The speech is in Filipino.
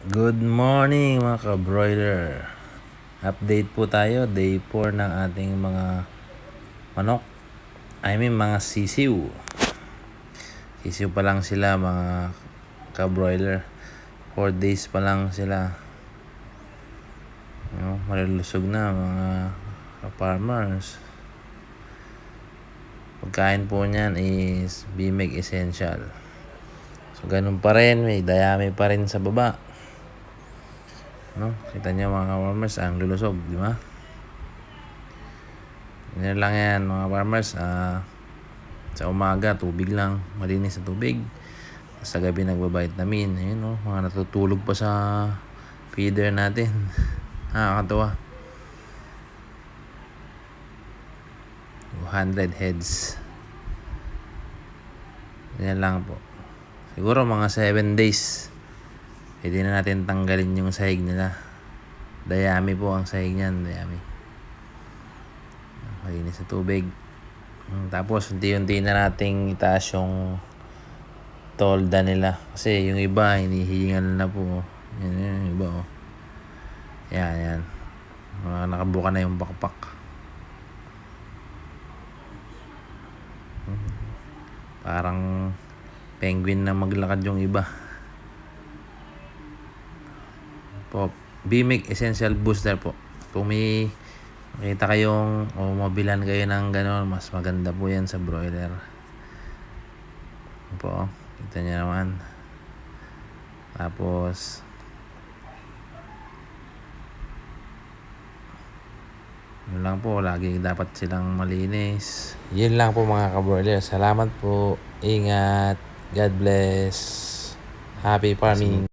Good morning mga ka-broiler. Update po tayo, day 4 ng ating mga manok. Mga sisiw. Sisiw pa lang sila mga ka-broiler. 4 days pa lang sila. Malulusog na mga ka-farmers. Pagkain po niyan is Bimig Essential. So ganun pa rin, may dayami pa rin sa baba. Kita niyo mga farmers, ang lulusog, di ba? Yan lang yan mga farmers. Sa umaga, tubig lang, malinis na tubig. Sa gabi nagba-vitamin. Ayun, mga natutulog pa sa feeder natin. Nakakatawa. 200 heads. Yan lang po. Siguro mga 7 days. Pwede na natin tanggalin yung sahig nila. Dayami po ang sahig niyan. Dayami. Malinis na tubig. Tapos unti-unti na nating itaas yung tolda nila. Kasi yung iba hinihingal na po. Yan yung iba Yan. Nakabuka na yung bakpak. Parang penguin na maglakad yung iba. Bimig Essential Booster po. Kung may makita kayong o mabilan kayo ng gano'n, mas maganda po yan sa broiler. Kita nyo naman. Tapos yun lang po, lagi dapat silang malinis. Yun lang po mga ka-broiler. Salamat po. Ingat. God bless. Happy farming.